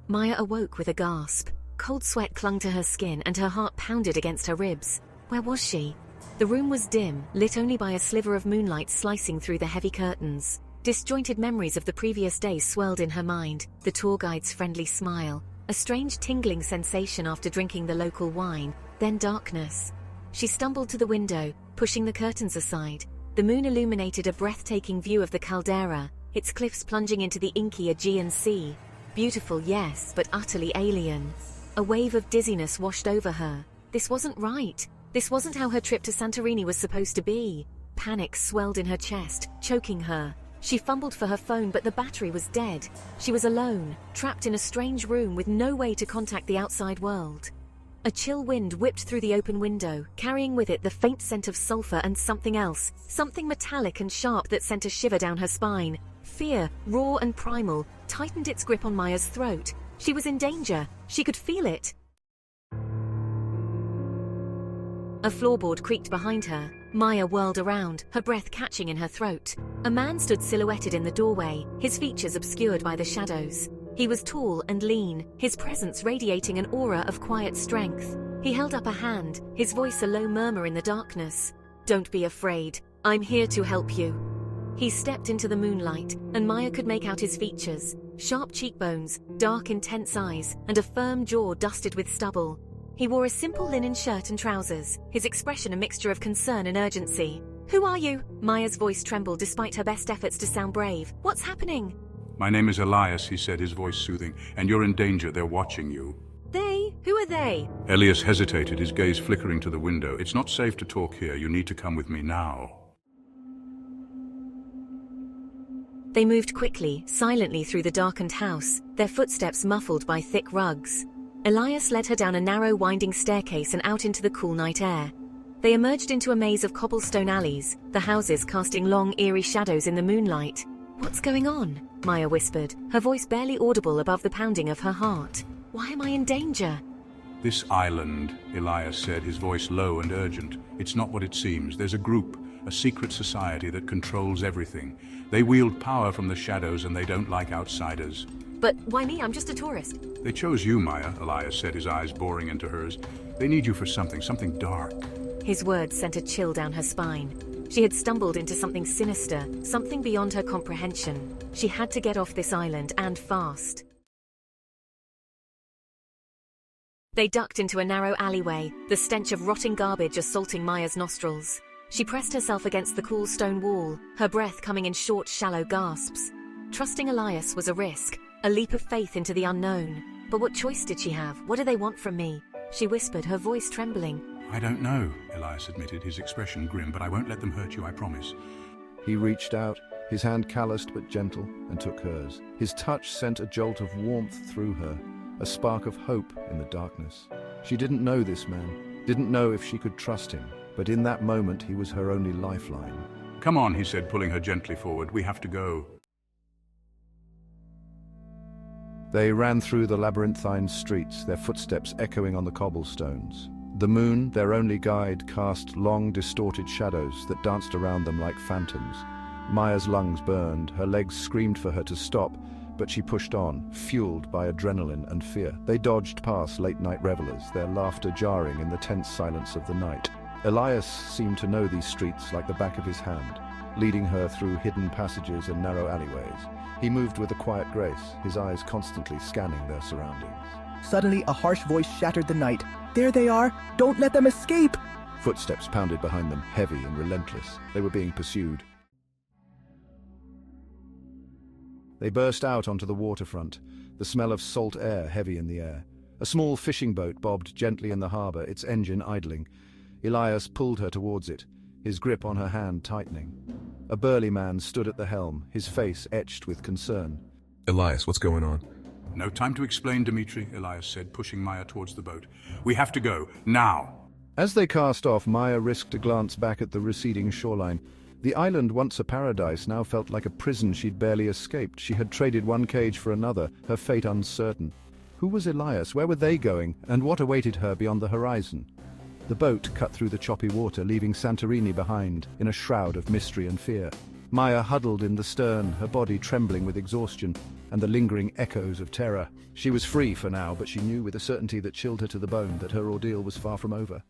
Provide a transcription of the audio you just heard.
Maya awoke with a gasp. Cold sweat clung to her skin and her heart pounded against her ribs. Where was she? The room was dim, lit only by a sliver of moonlight slicing through the heavy curtains. Disjointed memories of the previous day swirled in her mind, the tour guide's friendly smile, a strange tingling sensation after drinking the local wine, then darkness. She stumbled to the window, pushing the curtains aside. The moon illuminated a breathtaking view of the caldera, its cliffs plunging into the inky Aegean Sea. Beautiful, yes, but utterly alien. A wave of dizziness washed over her. This wasn't right. This wasn't how her trip to Santorini was supposed to be. Panic swelled in her chest, choking her. She fumbled for her phone, but the battery was dead. She was alone, trapped in a strange room with no way to contact the outside world. A chill wind whipped through the open window, carrying with it the faint scent of sulfur and something else, something metallic and sharp that sent a shiver down her spine. Fear, raw and primal, tightened its grip on Maya's throat. She was in danger. She could feel it. A floorboard creaked behind her. Maya whirled around, her breath catching in her throat. A man stood silhouetted in the doorway, his features obscured by the shadows. He was tall and lean, his presence radiating an aura of quiet strength. He held up a hand, his voice a low murmur in the darkness. "Don't be afraid. I'm here to help you." He stepped into the moonlight, and Maya could make out his features. Sharp cheekbones, dark intense eyes, and a firm jaw dusted with stubble. He wore a simple linen shirt and trousers, his expression a mixture of concern and urgency. "Who are you?" Maya's voice trembled despite her best efforts to sound brave. "What's happening?" "My name is Elias," he said, his voice soothing, "and you're in danger. They're watching you." "They? Who are they?" Elias hesitated, his gaze flickering to the window. "It's not safe to talk here. You need to come with me now." They moved quickly, silently through the darkened house, their footsteps muffled by thick rugs. Elias led her down a narrow winding staircase and out into the cool night air. They emerged into a maze of cobblestone alleys, the houses casting long, eerie shadows in the moonlight. "What's going on?" Maya whispered, her voice barely audible above the pounding of her heart. "Why am I in danger?" "This island," Elias said, his voice low and urgent. "It's not what it seems. There's a group, a secret society that controls everything. They wield power from the shadows and they don't like outsiders." "But why me? I'm just a tourist." "They chose you, Maya," Elias said, his eyes boring into hers. "They need you for something dark." His words sent a chill down her spine. She had stumbled into something sinister, something beyond her comprehension. She had to get off this island, and fast. They ducked into a narrow alleyway, the stench of rotting garbage assaulting Maya's nostrils. She pressed herself against the cool stone wall, her breath coming in short, shallow gasps. Trusting Elias was a risk, a leap of faith into the unknown. But what choice did she have? What do they want from me? She whispered, her voice trembling. "I don't know," Elias admitted, his expression grim, "but I won't let them hurt you, I promise." He reached out, his hand calloused but gentle, and took hers. His touch sent a jolt of warmth through her, a spark of hope in the darkness. She didn't know this man, didn't know if she could trust him, but in that moment he was her only lifeline. "Come on," he said, pulling her gently forward. "We have to go." They ran through the labyrinthine streets, their footsteps echoing on the cobblestones. The moon, their only guide, cast long, distorted shadows that danced around them like phantoms. Maya's lungs burned, her legs screamed for her to stop, but she pushed on, fueled by adrenaline and fear. They dodged past late-night revelers, their laughter jarring in the tense silence of the night. Elias seemed to know these streets like the back of his hand, leading her through hidden passages and narrow alleyways. He moved with a quiet grace, his eyes constantly scanning their surroundings. Suddenly, a harsh voice shattered the night. "There they are! Don't let them escape!" Footsteps pounded behind them, heavy and relentless. They were being pursued. They burst out onto the waterfront, the smell of salt air heavy in the air. A small fishing boat bobbed gently in the harbor, its engine idling. Elias pulled her towards it, his grip on her hand tightening. A burly man stood at the helm, his face etched with concern. "Elias, what's going on?" "No time to explain, Dimitri," Elias said, pushing Maya towards the boat. "We have to go, now." As they cast off, Maya risked a glance back at the receding shoreline. The island, once a paradise, now felt like a prison she'd barely escaped. She had traded one cage for another, her fate uncertain. Who was Elias? Where were they going? And what awaited her beyond the horizon? The boat cut through the choppy water, leaving Santorini behind, in a shroud of mystery and fear. Maya huddled in the stern, her body trembling with exhaustion and the lingering echoes of terror. She was free for now, but she knew with a certainty that chilled her to the bone that her ordeal was far from over.